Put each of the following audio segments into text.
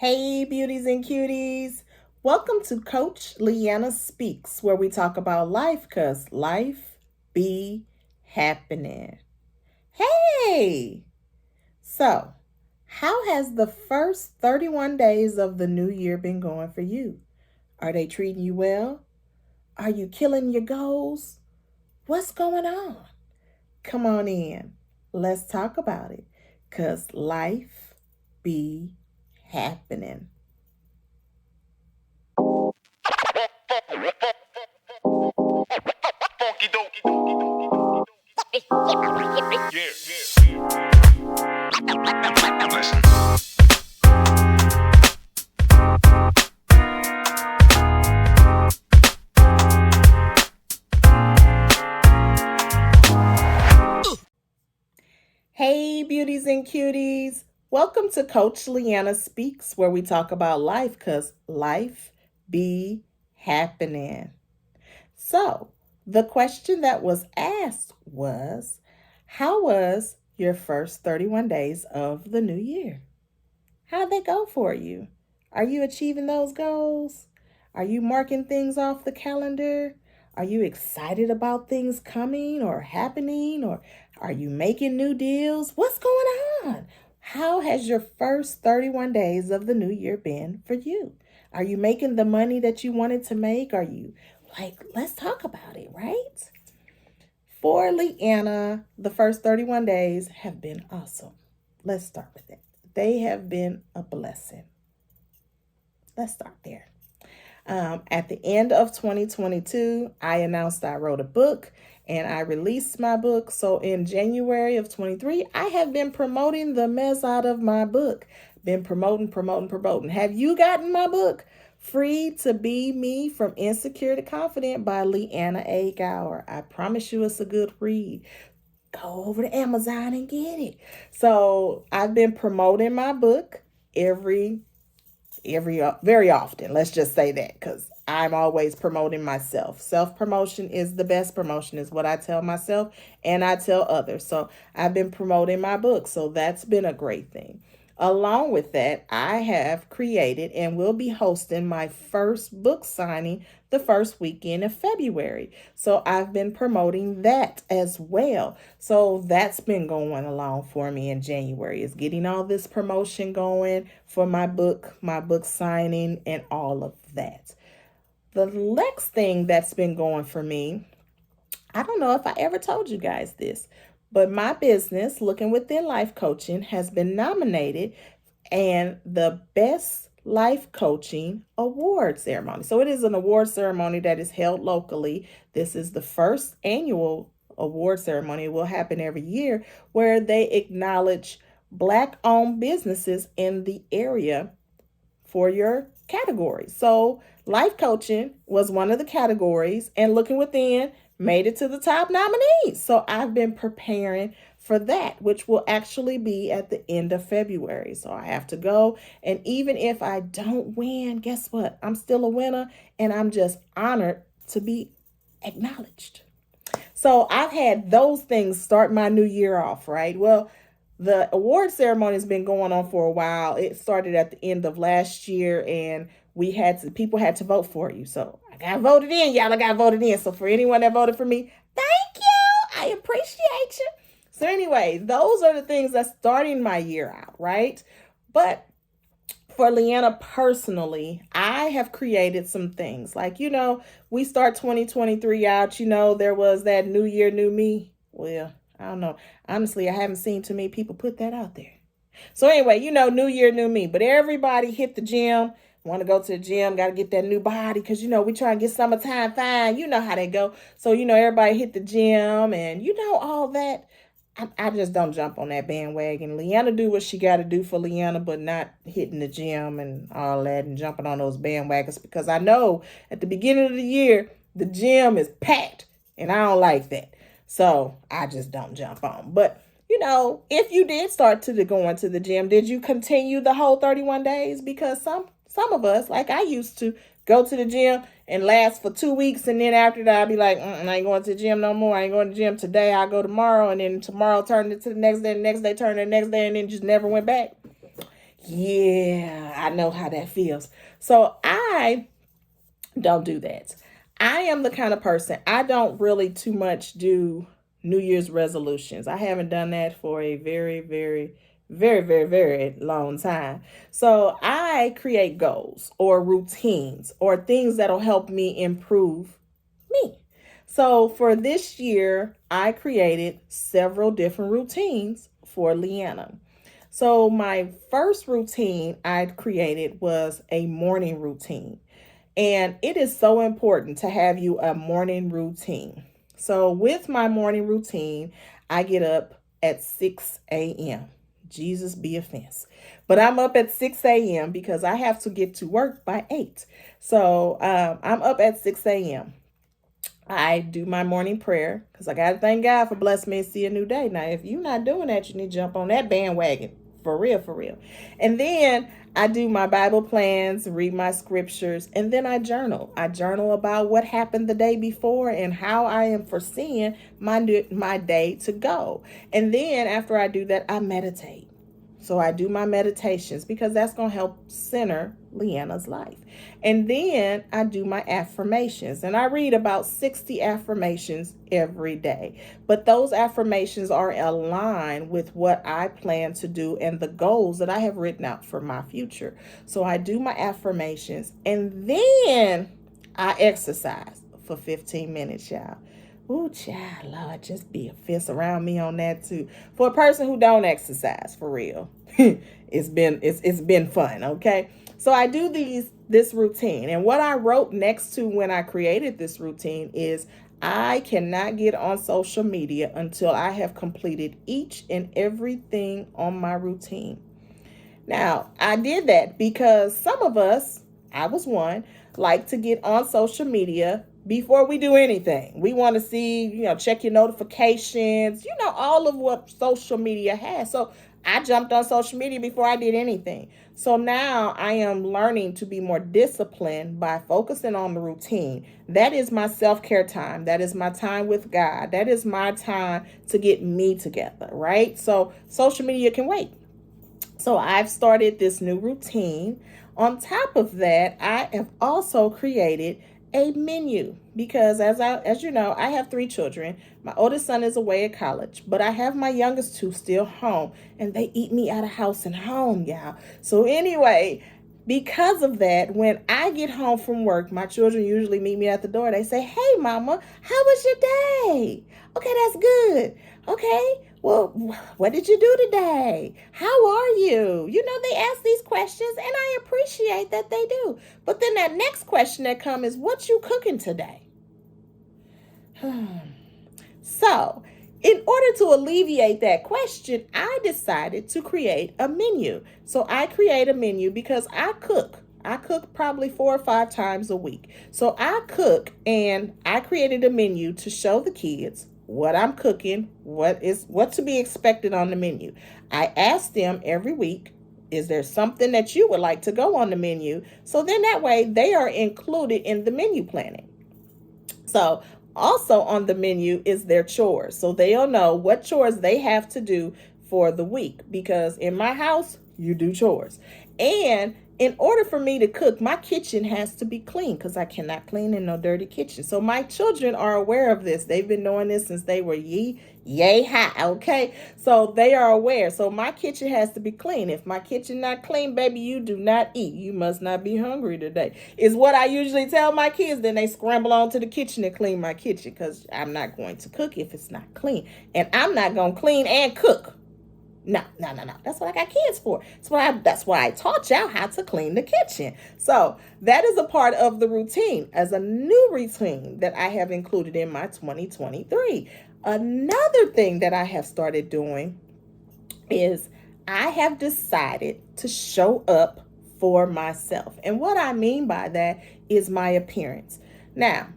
Hey, beauties and cuties. Welcome to Coach LeAnna Speaks, where we talk about life because life be happening. Hey! So, how has the first 31 days of the new year been going for you? Are they treating you well? Are you killing your goals? What's going on? Come on in. Let's talk about it because life be happening. Hey, beauties and cuties. Welcome to Coach LeAnna Speaks, where we talk about life because life be happening. So, the question that was asked was, how was your first 31 days of the new year? How'd they go for you? Are you achieving those goals? Are you marking things off the calendar? Are you excited about things coming or happening? Or are you making new deals? What's going on? How has your first 31 days of the new year been for you? Are you making the money that you wanted to make? Are you let's talk about it, right? For LeAnna, the first 31 days have been awesome. Let's start with it. They have been a blessing. Let's start there. At the end of 2022, I announced I wrote a book and I released my book. So in January of 23, I have been promoting the mess out of my book. Been promoting. Have you gotten my book? Free to Be Me from Insecure to Confident by LeAnna A. Gower. I promise you it's a good read. Go over to Amazon and get it. So I've been promoting my book every very often. Let's just say that because I'm always promoting myself. Self-promotion is the best promotion is what I tell myself and I tell others. So I've been promoting my book. So that's been a great thing. Along with that, I have created and will be hosting my first book signing the first weekend of February. So I've been promoting that as well. So that's been going along for me in January is getting all this promotion going for my book signing and all of that. The next thing that's been going for me, I don't know if I ever told you guys this, but my business, Looking Within Life Coaching, has been nominated and the Best Life Coaching Award Ceremony. So it is an award ceremony that is held locally. This is the first annual award ceremony. It will happen every year where they acknowledge Black-owned businesses in the area for your category. So life coaching was one of the categories and Looking Within made it to the top nominees. So I've been preparing for that, which will actually be at the end of February. So I have to go. And even if I don't win, guess what? I'm still a winner and I'm just honored to be acknowledged. So I've had those things start my new year off, right? Well, the award ceremony has been going on for a while. It started at the end of last year and people had to vote for you. So I got voted in, y'all. I got voted in. So for anyone that voted for me, thank you. I appreciate you. So anyway, those are the things that's starting my year out, right? But for LeAnna personally, I have created some things. Like, we start 2023 out, there was that new year, new me. Well, I don't know. Honestly, I haven't seen too many people put that out there. So anyway, new year, new me. But everybody hit the gym, want to go to the gym, got to get that new body because, we try and get summertime fine. You know how they go. So, everybody hit the gym and, all that. I just don't jump on that bandwagon. LeAnna do what she got to do for LeAnna, but not hitting the gym and all that and jumping on those bandwagons because I know at the beginning of the year, the gym is packed and I don't like that. So I just don't jump on. But, if you did start to go into the gym, did you continue the whole 31 days? Because some of us, like I used to, go to the gym and last for 2 weeks. And then after that, I'll be like, I ain't going to the gym no more. I ain't going to the gym today. I'll go tomorrow. And then tomorrow turned into the next day turned to the next day, and then just never went back. Yeah, I know how that feels. So I don't do that. I am the kind of person, I don't really too much do New Year's resolutions. I haven't done that for a very long time. So I create goals or routines or things that'll help me improve me. So for this year, I created several different routines for LeAnna. So my first routine I created was a morning routine. And it is so important to have you a morning routine. So, with my morning routine, I get up at 6 a.m. Jesus be offense. But I'm up at 6 a.m. because I have to get to work by 8. So, I'm up at 6 a.m. I do my morning prayer because I got to thank God for blessing me to see a new day. Now, if you're not doing that, you need to jump on that bandwagon. For real, for real. And then I do my Bible plans, read my scriptures, and then I journal. I journal about what happened the day before and how I am foreseeing my day to go. And then after I do that, I meditate. So I do my meditations because that's going to help center LeAnna's life. And then I do my affirmations. And I read about 60 affirmations every day. But those affirmations are aligned with what I plan to do and the goals that I have written out for my future. So I do my affirmations and then I exercise for 15 minutes, y'all. Ooh, child, Lord, just be a fence around me on that too. For a person who don't exercise, for real, it's been fun. Okay, so I do this routine, and what I wrote next to when I created this routine is I cannot get on social media until I have completed each and everything on my routine. Now, I did that because some of us, I was one, like to get on social media before we do anything. We want to see, check your notifications, all of what social media has. So I jumped on social media before I did anything. So now I am learning to be more disciplined by focusing on the routine. That is my self care time. That is my time with God. That is my time to get me together, right? So social media can wait. So I've started this new routine. On top of that, I have also created a menu because as you know, I have 3 children. My oldest son is away at college, but I have my youngest 2 still home and they eat me out of house and home, y'all. So anyway, because of that, when I get home from work, my children usually meet me at the door. They say, "Hey, Mama, how was your day?" "Okay, that's good." "Okay, well, what did you do today? How are you?" They ask these questions, and I appreciate that they do. But then that next question that comes is, "What you cooking today?" So, in order to alleviate that question, I decided to create a menu. So, I create a menu because I cook. I cook probably 4 or 5 times a week. So, I cook and I created a menu to show the kids what I'm cooking, what to be expected on the menu. I ask them every week, is there something that you would like to go on the menu? So then that way they are included in the menu planning. So, also on the menu is their chores. So they'll know what chores they have to do for the week because in my house, you do chores. And in order for me to cook, my kitchen has to be clean because I cannot clean in no dirty kitchen. So my children are aware of this. They've been knowing this since they were yay high, okay? So they are aware. So my kitchen has to be clean. If my kitchen not clean, baby, you do not eat. You must not be hungry today. Is what I usually tell my kids. Then they scramble on to the kitchen and clean my kitchen because I'm not going to cook if it's not clean. And I'm not going to clean and cook. No. That's what I got kids for. That's why I taught y'all how to clean the kitchen. So that is a part of the routine as a new routine that I have included in my 2023. Another thing that I have started doing is I have decided to show up for myself. And what I mean by that is my appearance. Now,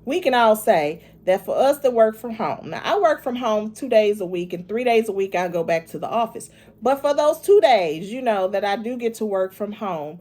we can all say that for us to work from home. Now, I work from home 2 days a week, and 3 days a week I go back to the office. But for those 2 days, that I do get to work from home,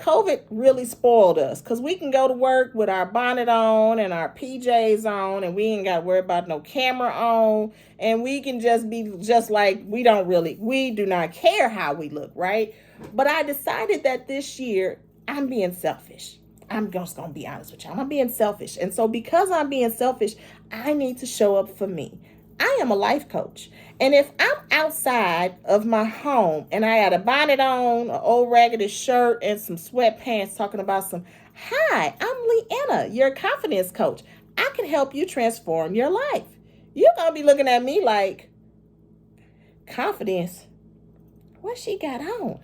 COVID really spoiled us because we can go to work with our bonnet on and our PJs on, and we ain't got to worry about no camera on, and we can just be just like we do not care how we look, right? But I decided that this year I'm being selfish. I'm just going to be honest with you. I'm being selfish. And so because I'm being selfish, I need to show up for me. I am a life coach. And if I'm outside of my home and I had a bonnet on, an old raggedy shirt, and some sweatpants talking about hi, I'm LeAnna, your confidence coach. I can help you transform your life. You're going to be looking at me like, confidence? What she got on?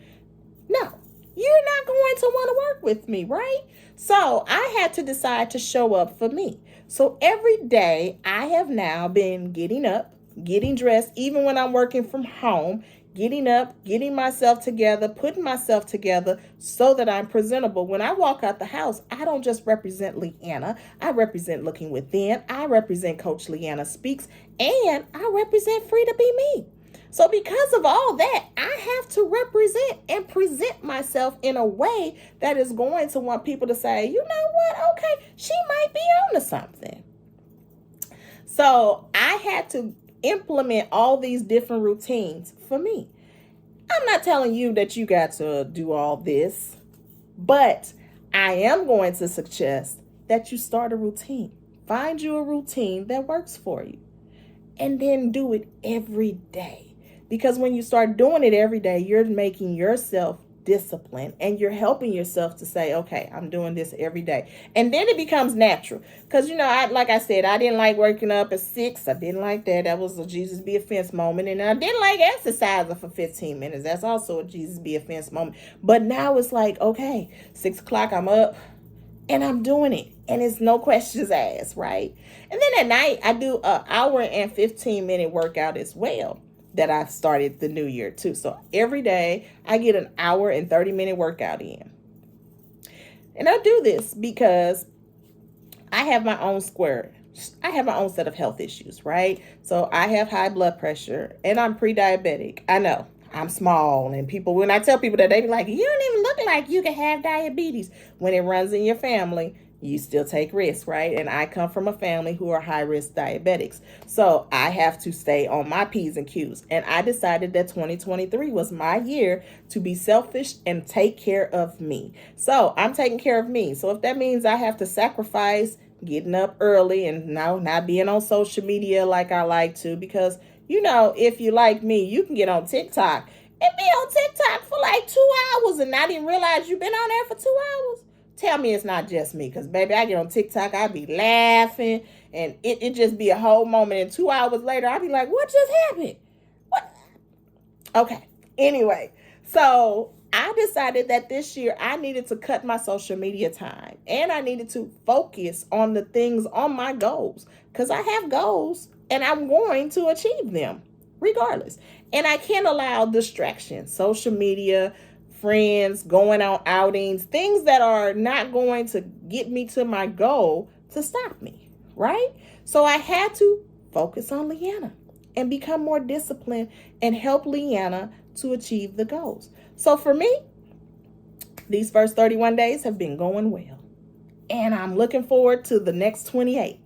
No, you're not going to want to work with me, right? So I had to decide to show up for me. So every day I have now been getting up, getting dressed, even when I'm working from home, getting up, getting myself together, putting myself together so that I'm presentable. When I walk out the house, I don't just represent LeAnna. I represent Looking Within. I represent Coach LeAnna Speaks, and I represent Free to Be Me. So because of all that, I have to represent and present myself in a way that is going to want people to say, you know what? Okay, she might be on to something. So I had to implement all these different routines for me. I'm not telling you that you got to do all this, but I am going to suggest that you start a routine. Find you a routine that works for you, and then do it every day. Because when you start doing it every day, you're making yourself disciplined and you're helping yourself to say, okay, I'm doing this every day. And then it becomes natural. Because, like I said, I didn't like waking up at 6. I didn't like that. That was a Jesus be offense moment. And I didn't like exercising for 15 minutes. That's also a Jesus be offense moment. But now it's like, okay, 6 o'clock, I'm up and I'm doing it. And it's no questions asked, right? And then at night, I do an hour and 15-minute workout as well that I've started the new year too. So every day I get an hour and 30-minute workout in. And I do this because I have my own set of health issues, right? So I have high blood pressure and I'm pre-diabetic. I know I'm small, and when I tell people that, they be like, you don't even look like you can have diabetes. When it runs in your family, you still take risks, right? And I come from a family who are high-risk diabetics. So I have to stay on my P's and Q's. And I decided that 2023 was my year to be selfish and take care of me. So I'm taking care of me. So if that means I have to sacrifice getting up early and now not being on social media like I like to, because, if you like me, you can get on TikTok and be on TikTok for like 2 hours and not even realize you've been on there for 2 hours. Tell me it's not just me, because, baby, I get on TikTok, I be laughing, and it just be a whole moment, and 2 hours later, I be like, what just happened? What? Okay, anyway, so I decided that this year I needed to cut my social media time, and I needed to focus on the things on my goals, because I have goals, and I'm going to achieve them regardless, and I can't allow distractions, social media, friends, going on outings, things that are not going to get me to my goal to stop me, right? So I had to focus on LeAnna and become more disciplined and help LeAnna to achieve the goals. So for me, these first 31 days have been going well. And I'm looking forward to the next 28.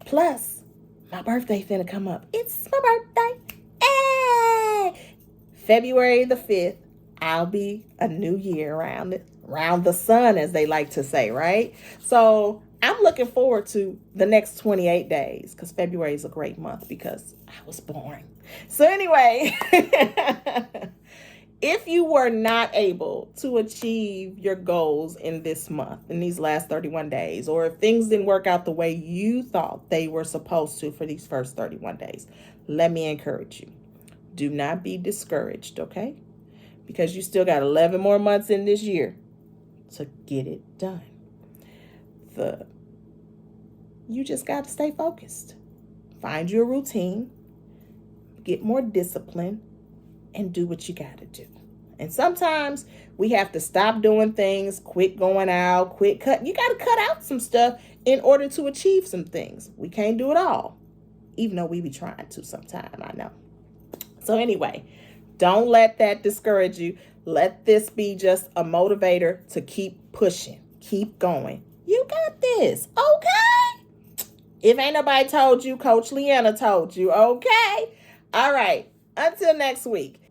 Plus, my birthday finna come up. It's my birthday. Hey! February the 5th. I'll be a new year around the sun, as they like to say, right? So I'm looking forward to the next 28 days, because February is a great month because I was born. So anyway, if you were not able to achieve your goals in this month, in these last 31 days, or if things didn't work out the way you thought they were supposed to for these first 31 days, let me encourage you. Do not be discouraged, okay? Because you still got 11 more months in this year to get it done. You just got to stay focused. Find your routine, get more discipline, and do what you got to do. And sometimes we have to stop doing things, quit going out, quit cut. You got to cut out some stuff in order to achieve some things. We can't do it all, even though we be trying to sometime, I know. So anyway, Don't let that discourage you. Let this be just a motivator to keep pushing, keep going. You got this, okay? If ain't nobody told you, Coach LeAnna told you, okay? All right, until next week.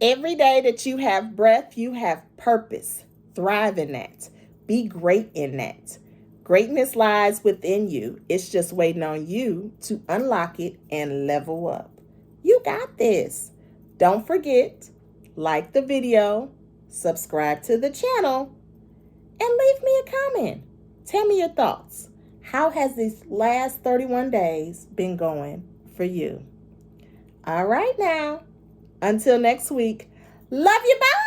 Every day that you have breath, you have purpose. Thrive in that. Be great in that. Greatness lies within you. It's just waiting on you to unlock it and level up. You got this. Don't forget, like the video, subscribe to the channel, and leave me a comment. Tell me your thoughts. How has these last 31 days been going for you? All right now. Until next week, love you, bye.